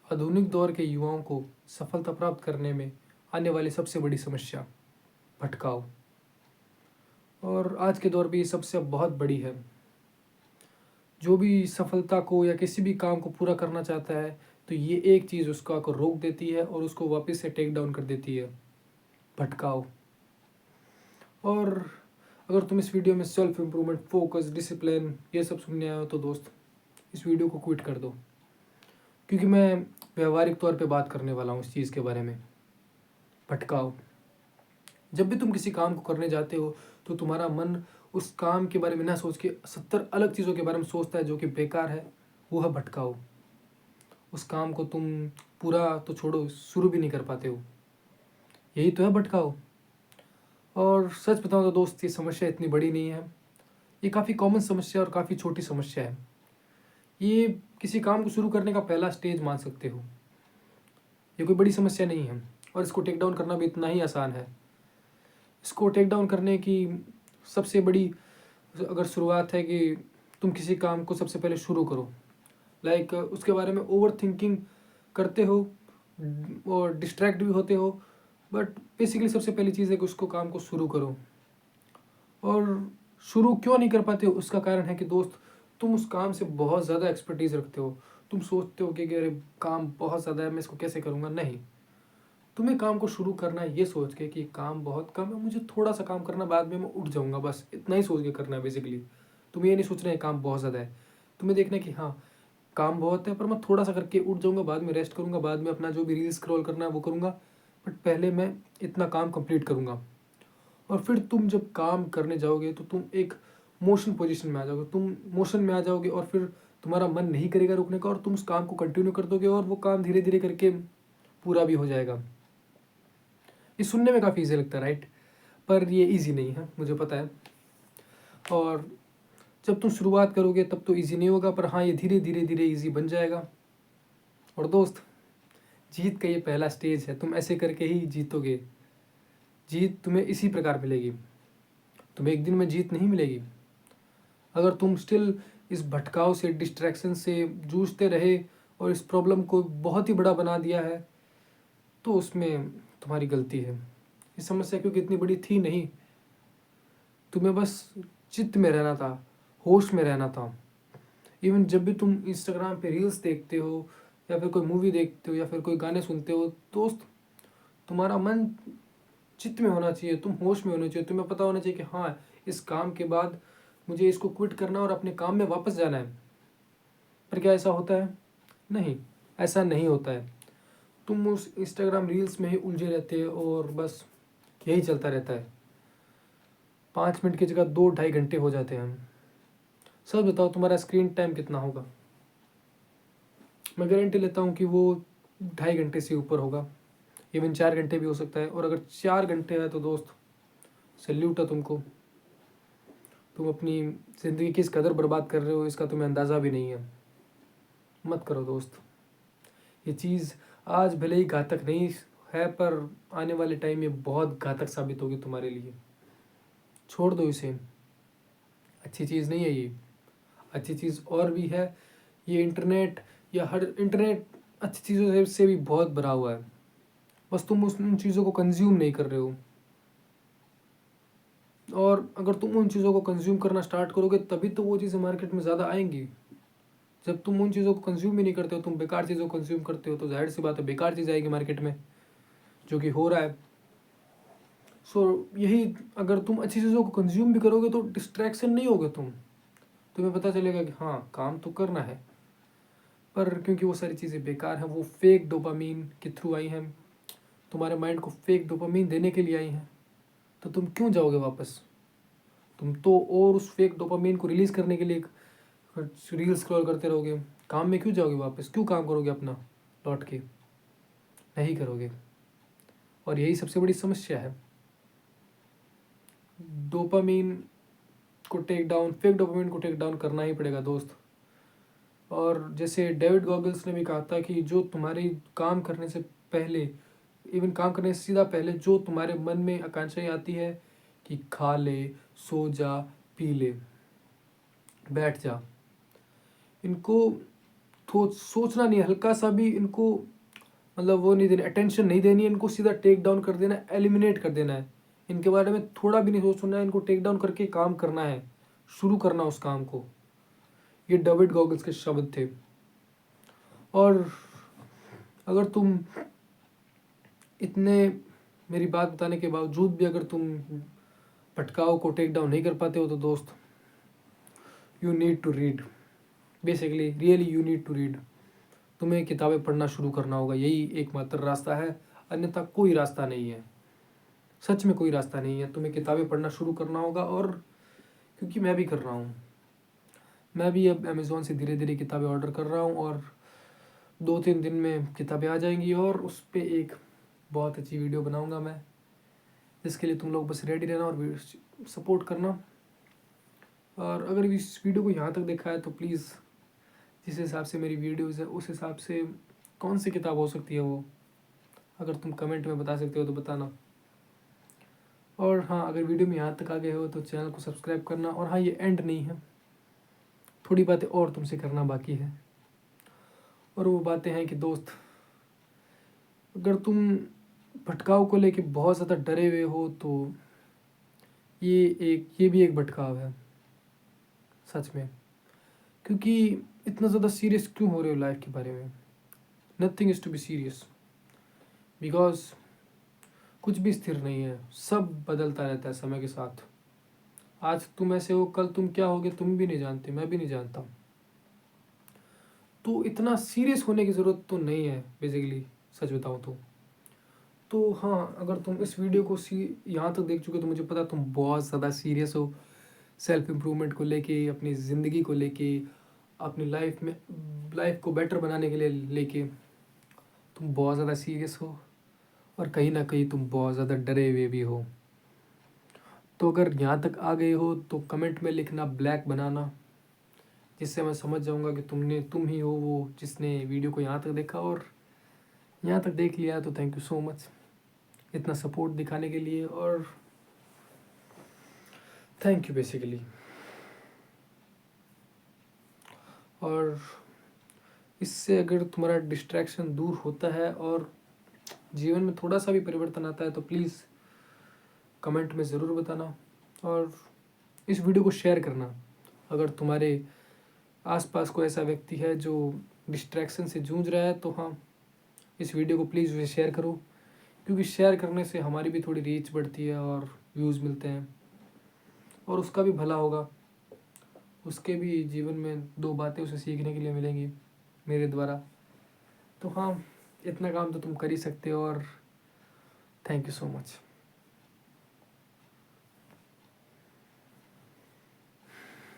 आधुनिक दौर के युवाओं को सफलता प्राप्त करने में आने वाली सबसे बड़ी समस्या भटकाव। और आज के दौर पे ये सबसे बहुत बड़ी है। जो भी सफलता को या किसी भी काम को पूरा करना चाहता है, तो ये एक चीज़ उसका को रोक देती है और उसको वापस से टेक डाउन कर देती है, भटकाव। और अगर तुम इस वीडियो में सेल्फ इम्प्रूवमेंट, फोकस, डिसिप्लिन ये सब सुनने आए हो तो दोस्त इस वीडियो को क्विट कर दो, क्योंकि मैं व्यवहारिक तौर पे बात करने वाला हूँ इस चीज़ के बारे में, भटकाव। जब भी तुम किसी काम को करने जाते हो तो तुम्हारा मन उस काम के बारे में ना सोच के 70 अलग चीज़ों के बारे में सोचता है जो कि बेकार है, वो है भटकाव। उस काम को तुम पूरा तो छोड़ो, शुरू भी नहीं कर पाते हो, यही तो है भटकाव। और सच बताऊं तो दोस्त, ये समस्या इतनी बड़ी नहीं है, ये काफ़ी कॉमन समस्या और काफ़ी छोटी समस्या है। ये किसी काम को शुरू करने का पहला स्टेज मान सकते हो, ये कोई बड़ी समस्या नहीं है। और इसको टेक डाउन करना भी इतना ही आसान है। इसको टेक डाउन करने की सबसे बड़ी अगर शुरुआत है कि तुम किसी काम को सबसे पहले शुरू करो, लाइक उसके बारे में ओवर थिंकिंग करते हो और डिस्ट्रैक्ट भी होते हो, बट बेसिकली सबसे पहली चीज़ है कि उसको काम को शुरू करो। और शुरू क्यों नहीं कर पाते हो, उसका कारण है कि दोस्त तुम उस काम से बहुत ज़्यादा एक्सपर्टीज़ रखते हो। तुम सोचते हो कि अरे काम बहुत ज़्यादा है, मैं इसको कैसे करूँगा। नहीं, तुम्हें काम को शुरू करना है ये सोच के कि काम बहुत कम है, मुझे थोड़ा सा काम करना, बाद में मैं उठ जाऊँगा, बस इतना ही सोच के करना है बेसिकली। तुम्हें ये नहीं सोचना है काम बहुत ज़्यादा है, तुम्हें देखना है कि हाँ काम बहुत है पर मैं थोड़ा सा करके उठ जाऊँगा, बाद में रेस्ट करूँगा, बाद में अपना जो भी रील स्क्रॉल करना है वो करूँगा, बट पहले मैं इतना काम कंप्लीट करूँगा। और फिर तुम जब काम करने जाओगे तो तुम एक मोशन पोजीशन में आ जाओगे, तुम मोशन में आ जाओगे और फिर तुम्हारा मन नहीं करेगा रुकने का और तुम उस काम को कंटिन्यू कर दोगे और वो काम धीरे धीरे करके पूरा भी हो जाएगा। ये सुनने में काफ़ी ईजी लगता है, राइट? पर ये ईजी नहीं है, मुझे पता है। और जब तुम शुरुआत करोगे तब तो ईजी नहीं होगा, पर हाँ ये धीरे धीरे धीरे ईजी बन जाएगा। और दोस्त, जीत का ये पहला स्टेज है, तुम ऐसे करके ही जीतोगे। जीत तुम्हें इसी प्रकार मिलेगी, तुम्हें एक दिन में जीत नहीं मिलेगी। अगर तुम स्टिल इस भटकाव से, डिस्ट्रैक्शन से जूझते रहे और इस प्रॉब्लम को बहुत ही बड़ा बना दिया है, तो उसमें तुम्हारी गलती है। ये समस्या क्योंकि इतनी बड़ी थी नहीं, तुम्हें बस चित्त में रहना था, होश में रहना था। इवन जब भी तुम इंस्टाग्राम पे रील्स देखते हो या फिर कोई मूवी देखते हो या फिर कोई गाने सुनते हो, दोस्त तुम्हारा मन चित्त में होना चाहिए, तुम होश में होने चाहिए, तुम्हें पता होना चाहिए कि हाँ इस काम के बाद मुझे इसको क्विट करना और अपने काम में वापस जाना है। पर क्या ऐसा होता है? नहीं, ऐसा नहीं होता है। तुम उस इंस्टाग्राम रील्स में ही उलझे रहते हो और बस यही चलता रहता है। 5 मिनट की जगह 2-2.5 घंटे हो जाते हैं। सच बताओ तुम्हारा स्क्रीन टाइम कितना होगा? मैं गारंटी लेता हूँ कि वो 2.5 घंटे से ऊपर होगा, इवन 4 घंटे भी हो सकता है। और अगर 4 घंटे है तो दोस्त सैल्यूट है तुमको, तुम अपनी ज़िंदगी किस कदर बर्बाद कर रहे हो इसका तुम्हें अंदाज़ा भी नहीं है। मत करो दोस्त, ये चीज़ आज भले ही घातक नहीं है पर आने वाले टाइम में बहुत घातक साबित होगी तुम्हारे लिए। छोड़ दो इसे, अच्छी चीज़ नहीं है ये। अच्छी चीज़ और भी है, ये इंटरनेट या हर इंटरनेट अच्छी चीज़ों से भी बहुत भरा हुआ है, बस तुम उन चीज़ों को कंज्यूम नहीं कर रहे हो। और अगर तुम उन चीज़ों को कंज्यूम करना स्टार्ट करोगे तभी तो वो चीज़ें मार्केट में ज़्यादा आएंगी। जब तुम उन चीज़ों को कंज्यूम ही नहीं करते हो, तुम बेकार चीज़ों को कंज्यूम करते हो, तो जाहिर सी बात है बेकार चीज़ आएगी मार्केट में, जो कि हो रहा है। सो यही, अगर तुम अच्छी चीज़ों को कंज्यूम भी करोगे तो डिस्ट्रैक्शन नहीं होगे तुम्हें पता चलेगा कि हाँ काम तो करना है, पर क्योंकि वो सारी चीज़ें बेकार हैं, वो फेक डोपामीन के थ्रू आई हैं, तुम्हारे माइंड को फेक डोपामीन देने के लिए आई हैं, तो तुम क्यों जाओगे वापस? तुम तो और उस फेक डोपामीन को रिलीज़ करने के लिए रील स्क्रॉल करते रहोगे, काम में क्यों जाओगे वापस? क्यों काम करोगे अपना लौट के? नहीं करोगे। और यही सबसे बड़ी समस्या है। डोपामीन को टेक डाउन, फेक डोपामीन को टेक डाउन करना ही पड़ेगा दोस्त। और जैसे डेविड गॉगल्स ने भी कहा था कि जो तुम्हारी काम करने से पहले, इवन काम करने से सीधा पहले जो तुम्हारे मन में आकांक्षाएं आती है कि खा ले, सो जा, पी ले, बैठ जा, इनको सोचना नहीं, हल्का सा भी इनको मतलब वो नहीं देना, अटेंशन नहीं देनी है इनको, सीधा टेक डाउन कर देना है, एलिमिनेट कर देना है। इनके बारे में थोड़ा भी नहीं सोचना है, इनको टेक डाउन करके काम करना है, शुरू करना उस काम को। ये डेविड गॉगल्स के शब्द थे। और अगर तुम इतने मेरी बात बताने के बावजूद भी अगर तुम भटकाव को टेक डाउन नहीं कर पाते हो तो दोस्त, you need to read, basically really you need to read. तुम्हें किताबें पढ़ना शुरू करना होगा, यही एकमात्र रास्ता है, अन्यथा कोई रास्ता नहीं है। सच में कोई रास्ता नहीं है, तुम्हें किताबें पढ़ना शुरू करना होगा। और क्योंकि मैं भी कर रहा हूँ, मैं भी अब अमेज़ोन से धीरे धीरे किताबें ऑर्डर कर रहा हूँ, और 2-3 दिन में किताबें आ जाएंगी, और उस पर एक बहुत अच्छी वीडियो बनाऊँगा मैं, जिसके लिए तुम लोग बस रेडी रहना और सपोर्ट करना। और अगर इस वीडियो को यहाँ तक देखा है तो प्लीज़, जिस हिसाब से मेरी वीडियोज़ है उस हिसाब से कौन सी किताब हो सकती है वो, अगर तुम कमेंट में बता सकते हो तो बताना। और हाँ, अगर वीडियो में यहाँ तक आ गए हो तो चैनल को सब्सक्राइब करना। और हाँ, ये एंड नहीं है, थोड़ी बातें और तुमसे करना बाकी है। और वो बातें हैं कि दोस्त, अगर तुम भटकाव को लेके बहुत ज़्यादा डरे हुए हो तो ये भी एक भटकाव है सच में। क्योंकि इतना ज़्यादा सीरियस क्यों हो रहे हो लाइफ के बारे में? Nothing is to be serious, because कुछ भी स्थिर नहीं है, सब बदलता रहता है समय के साथ। आज तुम ऐसे हो, कल तुम क्या होगे तुम भी नहीं जानते, मैं भी नहीं जानता। तो इतना सीरियस होने की ज़रूरत तो नहीं है बेसिकली, सच बताऊँ तो हाँ, अगर तुम इस वीडियो को यहाँ तक देख चुके हो तो मुझे पता तुम बहुत ज़्यादा सीरियस हो सेल्फ इम्प्रूवमेंट को लेके, अपनी ज़िंदगी को लेके, अपनी लाइफ को बेटर बनाने के लिए लेके तुम बहुत ज़्यादा सीरियस हो, और कहीं ना कहीं तुम बहुत ज़्यादा डरे हुए भी हो। तो अगर यहाँ तक आ गए हो तो कमेंट में लिखना ब्लैक बनाना, जिससे मैं समझ जाऊँगा कि तुम ही हो वो जिसने वीडियो को यहाँ तक देखा। और यहाँ तक देख लिया तो थैंक यू सो मच इतना सपोर्ट दिखाने के लिए, और थैंक यू बेसिकली। और इससे अगर तुम्हारा डिस्ट्रैक्शन दूर होता है और जीवन में थोड़ा सा भी परिवर्तन आता है तो प्लीज़ कमेंट में ज़रूर बताना, और इस वीडियो को शेयर करना। अगर तुम्हारे आसपास कोई ऐसा व्यक्ति है जो डिस्ट्रैक्शन से जूझ रहा है तो हाँ, इस वीडियो को प्लीज़ उसे शेयर करो, क्योंकि शेयर करने से हमारी भी थोड़ी रीच बढ़ती है और व्यूज़ मिलते हैं, और उसका भी भला होगा, उसके भी जीवन में 2 बातें उसे सीखने के लिए मिलेंगी मेरे द्वारा। तो हाँ, इतना काम तो तुम कर ही सकते हो, और थैंक यू सो मच।